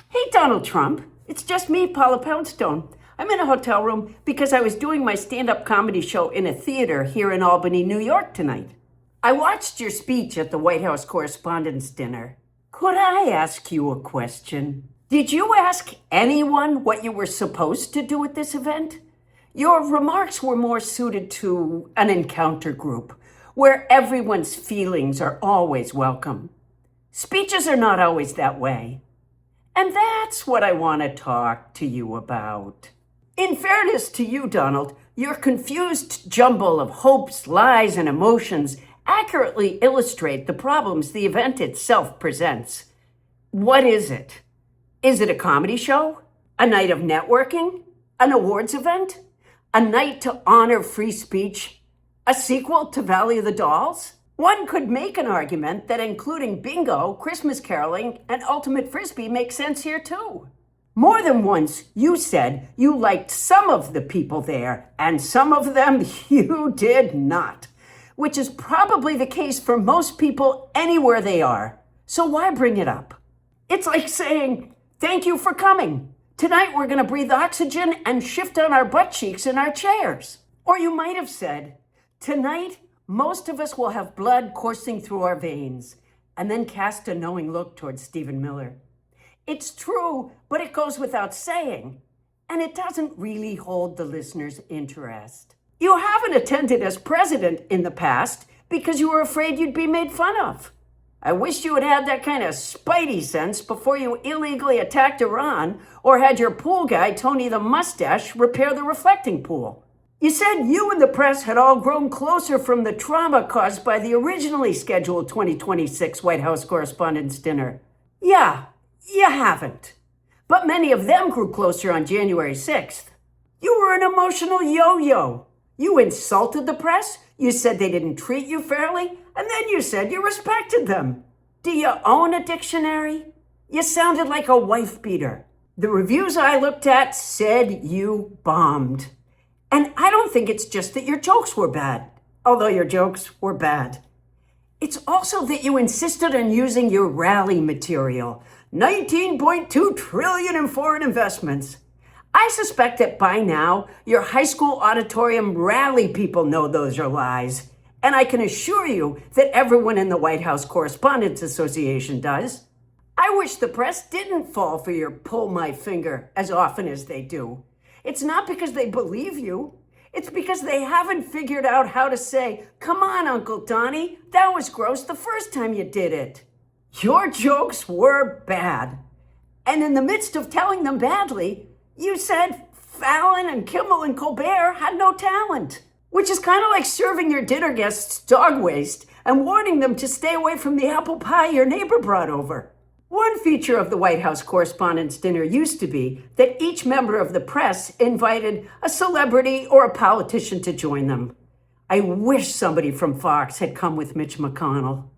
Hey, Donald Trump. It's just me, Paula Poundstone. I'm in a hotel room because I was doing my stand-up comedy show in a theater here in Albany, New York tonight. I watched your speech at the White House Correspondents Dinner. Could I ask you a question? Did you ask anyone what you were supposed to do at this event? Your remarks were more suited to an encounter group, where everyone's feelings are always welcome. Speeches are not always that way. And that's what I want to talk to you about. In fairness to you, Donald, your confused jumble of hopes, lies, and emotions accurately illustrate the problems the event itself presents. What is it? Is it a comedy show? A night of networking? An awards event? A night to honor free speech? A sequel to Valley of the Dolls? One could make an argument that including bingo, Christmas caroling, and ultimate frisbee makes sense here too. More than once, you said you liked some of the people there, and some of them you did not, which is probably the case for most people anywhere they are. So why bring it up? It's like saying, thank you for coming. Tonight we're going to breathe oxygen and shift on our butt cheeks in our chairs. Or you might have said, tonight, most of us will have blood coursing through our veins, and then cast a knowing look towards Stephen Miller. It's true, but it goes without saying, and it doesn't really hold the listener's interest. You haven't attended as president in the past because you were afraid you'd be made fun of. I wish you had had that kind of spidey sense before you illegally attacked Iran or had your pool guy, Tony the Mustache, repair the reflecting pool. You said you and the press had all grown closer from the trauma caused by the originally scheduled 2026 White House Correspondents Dinner. Yeah, you haven't. But many of them grew closer on January 6th. You were an emotional yo-yo. You insulted the press, you said they didn't treat you fairly, and then you said you respected them. Do you own a dictionary? You sounded like a wife beater. The reviews I looked at said you bombed. And I don't think it's just that your jokes were bad, although your jokes were bad. It's also that you insisted on using your rally material, 19.2 trillion in foreign investments. I suspect that by now, your high school auditorium rally people know those are lies. And I can assure you that everyone in the White House Correspondents Association does. I wish the press didn't fall for your pull my finger as often as they do. It's not because they believe you. It's because they haven't figured out how to say, come on, Uncle Donnie, that was gross the first time you did it. Your jokes were bad. And in the midst of telling them badly, you said Fallon and Kimmel and Colbert had no talent, which is kind of like serving your dinner guests dog waste and warning them to stay away from the apple pie your neighbor brought over. One feature of the White House Correspondents' Dinner used to be that each member of the press invited a celebrity or a politician to join them. I wish somebody from Fox had come with Mitch McConnell.